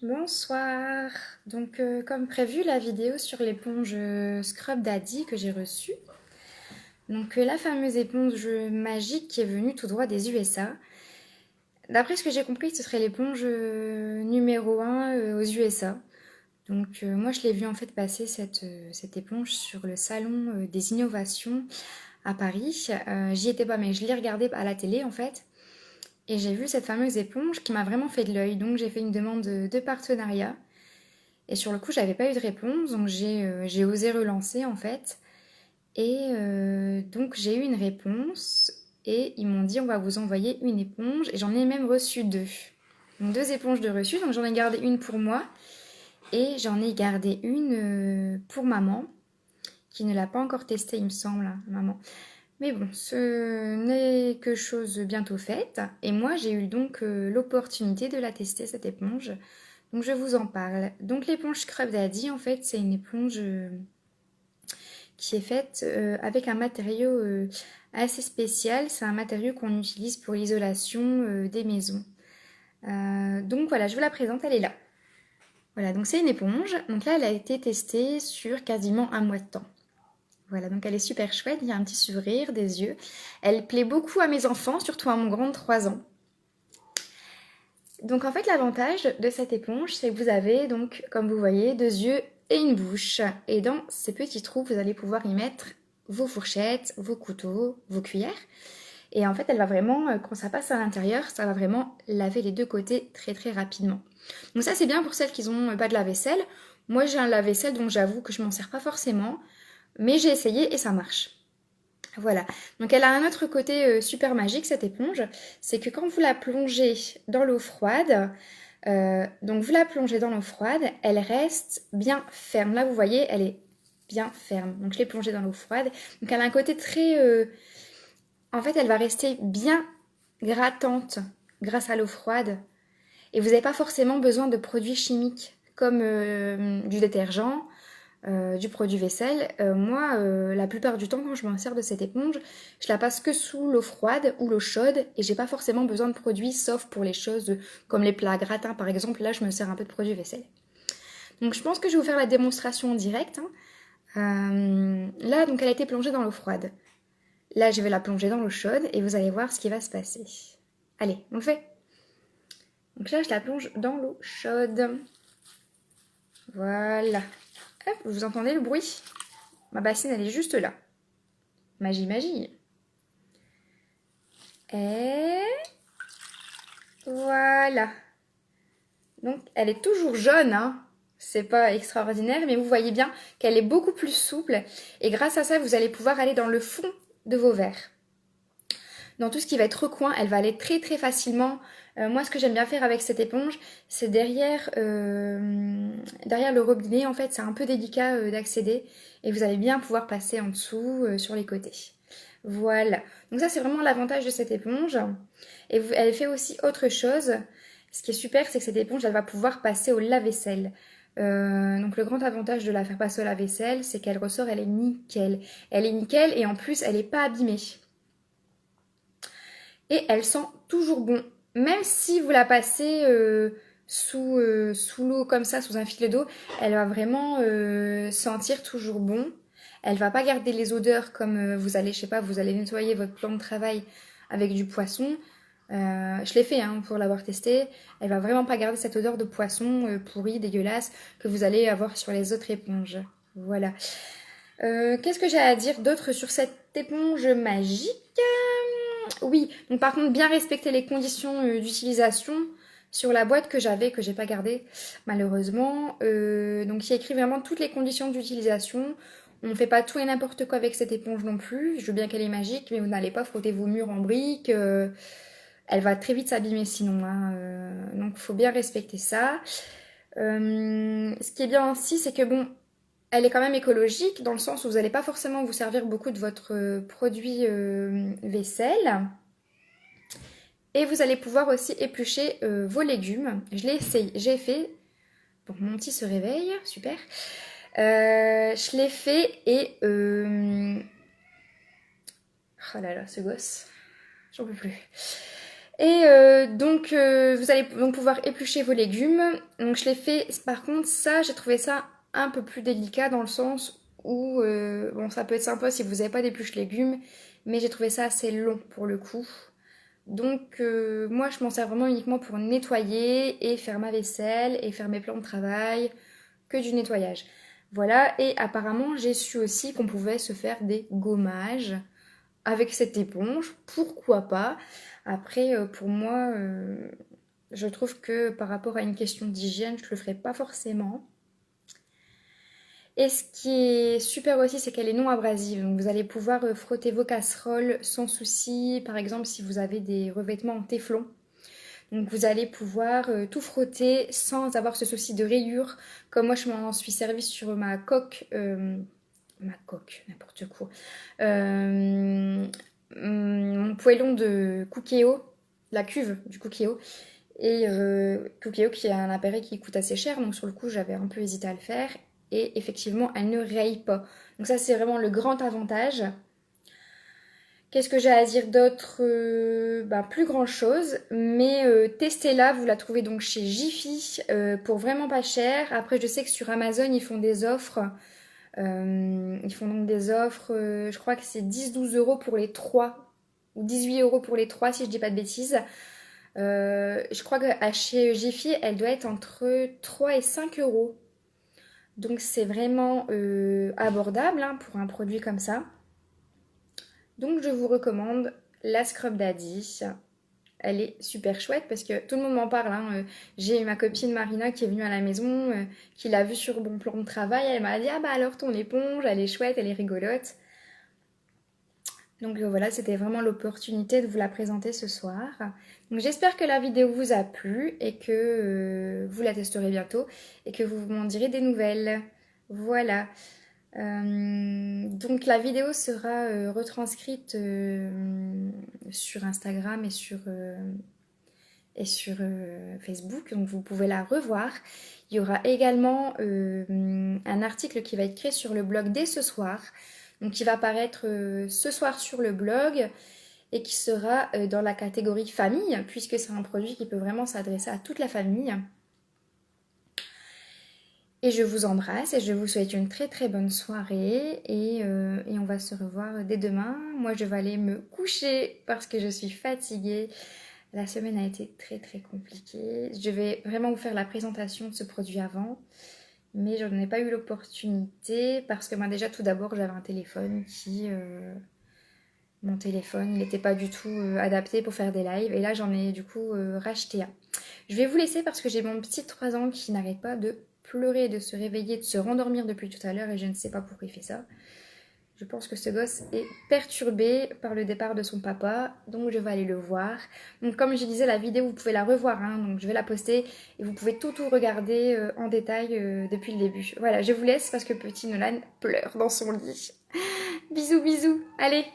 Bonsoir. Donc comme prévu, la vidéo sur l'éponge Scrub Daddy que j'ai reçue. Donc la fameuse éponge magique qui est venue tout droit des USA. D'après ce que j'ai compris, ce serait l'éponge numéro 1 aux USA. Donc moi je l'ai vue en fait passer cette éponge sur le salon des innovations à Paris. J'y étais pas mais je l'ai regardée à la télé en fait. Et j'ai vu cette fameuse éponge qui m'a vraiment fait de l'œil. Donc j'ai fait une demande de partenariat. Et sur le coup, j'avais pas eu de réponse, donc j'ai osé relancer en fait. Et donc j'ai eu une réponse et ils m'ont dit on va vous envoyer une éponge et j'en ai même reçu deux. Donc deux éponges de reçu, donc j'en ai gardé une pour moi et j'en ai gardé une pour maman qui ne l'a pas encore testée il me semble, hein, maman. Mais bon, ce n'est que chose bientôt faite et moi j'ai eu donc l'opportunité de la tester cette éponge. Donc je vous en parle. Donc l'éponge Scrub Daddy, en fait, c'est une éponge qui est faite avec un matériau assez spécial. C'est un matériau qu'on utilise pour l'isolation des maisons. Donc voilà, je vous la présente, elle est là. Voilà, donc c'est une éponge. Donc là, elle a été testée sur quasiment un mois de temps. Voilà, donc elle est super chouette, il y a un petit sourire, des yeux. Elle plaît beaucoup à mes enfants, surtout à mon grand de 3 ans. Donc en fait l'avantage de cette éponge c'est que vous avez donc comme vous voyez 2 yeux et une bouche et dans ces petits trous vous allez pouvoir y mettre vos fourchettes, vos couteaux, vos cuillères et en fait elle va vraiment quand ça passe à l'intérieur ça va vraiment laver les deux côtés très très rapidement. Donc ça c'est bien pour celles qui n'ont pas de lave-vaisselle. Moi j'ai un lave-vaisselle donc j'avoue que je m'en sers pas forcément mais j'ai essayé et ça marche. Voilà, donc elle a un autre côté super magique cette éponge, c'est que quand vous la plongez dans l'eau froide, donc vous la plongez dans l'eau froide, elle reste bien ferme. Là vous voyez, elle est bien ferme. Donc je l'ai plongée dans l'eau froide. Donc elle a un côté très... en fait elle va rester bien grattante grâce à l'eau froide. Et vous n'avez pas forcément besoin de produits chimiques comme du détergent, du produit vaisselle. Moi, la plupart du temps, quand je m'en sers de cette éponge, je la passe que sous l'eau froide ou l'eau chaude et j'ai pas forcément besoin de produits sauf pour les choses comme les plats gratins par exemple. Là, je me sers un peu de produit vaisselle. Donc, je pense que je vais vous faire la démonstration en direct. Hein. Là, donc, elle a été plongée dans l'eau froide. Là, je vais la plonger dans l'eau chaude et vous allez voir ce qui va se passer. Allez, on le fait. Donc là, je la plonge dans l'eau chaude. Voilà. Hop, vous entendez le bruit? Ma bassine, elle est juste là. Magie, magie. Et voilà. Donc, elle est toujours jaune, hein. C'est pas extraordinaire, mais vous voyez bien qu'elle est beaucoup plus souple. Et grâce à ça, vous allez pouvoir aller dans le fond de vos verres. Dans tout ce qui va être recoin, elle va aller très très facilement. Moi, ce que j'aime bien faire avec cette éponge, c'est derrière le robinet, en fait, c'est un peu délicat d'accéder. Et vous allez bien pouvoir passer en dessous, sur les côtés. Voilà. Donc ça, c'est vraiment l'avantage de cette éponge. Et elle fait aussi autre chose. Ce qui est super, c'est que cette éponge, elle va pouvoir passer au lave-vaisselle. Donc le grand avantage de la faire passer au lave-vaisselle, c'est qu'elle ressort, elle est nickel. Elle est nickel et en plus, elle n'est pas abîmée. Et elle sent toujours bon. Même si vous la passez sous l'eau comme ça, sous un filet d'eau, elle va vraiment sentir toujours bon. Elle va pas garder les odeurs comme vous allez, je sais pas, vous allez nettoyer votre plan de travail avec du poisson. Je l'ai fait hein, pour l'avoir testé. Elle va vraiment pas garder cette odeur de poisson pourri, dégueulasse que vous allez avoir sur les autres éponges. Voilà. Qu'est-ce que j'ai à dire d'autre sur cette éponge magique? Oui, donc par contre, bien respecter les conditions d'utilisation sur la boîte que j'avais, que j'ai pas gardée malheureusement. Donc il y a écrit vraiment toutes les conditions d'utilisation. On ne fait pas tout et n'importe quoi avec cette éponge non plus. Je veux bien qu'elle est magique, mais vous n'allez pas frotter vos murs en briques. Elle va très vite s'abîmer sinon. Hein, donc il faut bien respecter ça. Ce qui est bien aussi, c'est que bon, elle est quand même écologique dans le sens où vous n'allez pas forcément vous servir beaucoup de votre produit vaisselle. Et vous allez pouvoir aussi éplucher vos légumes. Je l'ai essayé, j'ai fait. Bon, mon petit se réveille, super. Je l'ai fait et... Oh là là, ce gosse, j'en peux plus. Et vous allez donc pouvoir éplucher vos légumes. Donc je l'ai fait, par contre ça, j'ai trouvé ça un peu plus délicat dans le sens où, bon ça peut être sympa si vous n'avez pas d'épluche légumes, mais j'ai trouvé ça assez long pour le coup. Donc moi je m'en sers vraiment uniquement pour nettoyer et faire ma vaisselle et faire mes plans de travail, que du nettoyage. Voilà, et apparemment j'ai su aussi qu'on pouvait se faire des gommages avec cette éponge, pourquoi pas. Après, pour moi, je trouve que par rapport à une question d'hygiène, je ne le ferai pas forcément. Et ce qui est super aussi, c'est qu'elle est non abrasive. Donc vous allez pouvoir frotter vos casseroles sans souci. Par exemple, si vous avez des revêtements en téflon. Donc vous allez pouvoir tout frotter sans avoir ce souci de rayures. Comme moi, je m'en suis servie sur ma coque. N'importe quoi. Mon poêlon de Cookéo, la cuve du Cookéo. Et Cookéo qui est un appareil qui coûte assez cher, donc sur le coup j'avais un peu hésité à le faire. Et effectivement, elle ne raye pas. Donc ça c'est vraiment le grand avantage. Qu'est-ce que j'ai à dire d'autre? Plus grand chose, mais testez-la, vous la trouvez donc chez Jiffy pour vraiment pas cher. Après je sais que sur Amazon ils font des offres. Ils font donc des offres, je crois que c'est 10-12 € pour les 3 ou 18 € pour les 3 si je dis pas de bêtises. Je crois que chez Jiffy, elle doit être entre 3 et 5 €. Donc c'est vraiment abordable hein, pour un produit comme ça. Donc je vous recommande la Scrub Daddy. Elle est super chouette parce que tout le monde m'en parle. Hein. J'ai ma copine Marina qui est venue à la maison, qui l'a vue sur mon plan de travail. Elle m'a dit ah bah alors ton éponge, elle est chouette, elle est rigolote. Donc voilà, c'était vraiment l'opportunité de vous la présenter ce soir. Donc j'espère que la vidéo vous a plu et que vous la testerez bientôt et que vous m'en direz des nouvelles. Voilà. Donc la vidéo sera retranscrite sur Instagram et sur Facebook, donc vous pouvez la revoir. Il y aura également un article qui va être créé sur le blog dès ce soir, donc qui va apparaître ce soir sur le blog et qui sera dans la catégorie famille, puisque c'est un produit qui peut vraiment s'adresser à toute la famille. Et je vous embrasse et je vous souhaite une très très bonne soirée et on va se revoir dès demain. Moi je vais aller me coucher parce que je suis fatiguée. La semaine a été très très compliquée. Je vais vraiment vous faire la présentation de ce produit avant, mais je n'en ai pas eu l'opportunité parce que moi déjà tout d'abord j'avais un téléphone qui... mon téléphone, il n'était pas du tout adapté pour faire des lives et là j'en ai du coup racheté un. Je vais vous laisser parce que j'ai mon petit 3 ans qui n'arrête pas de pleurer, de se réveiller, de se rendormir depuis tout à l'heure et je ne sais pas pourquoi il fait ça. Je pense que ce gosse est perturbé par le départ de son papa, donc je vais aller le voir. Donc comme je disais, la vidéo, vous pouvez la revoir, hein, donc je vais la poster et vous pouvez tout regarder en détail depuis le début. Voilà, je vous laisse parce que petit Nolan pleure dans son lit. Bisous, bisous, allez!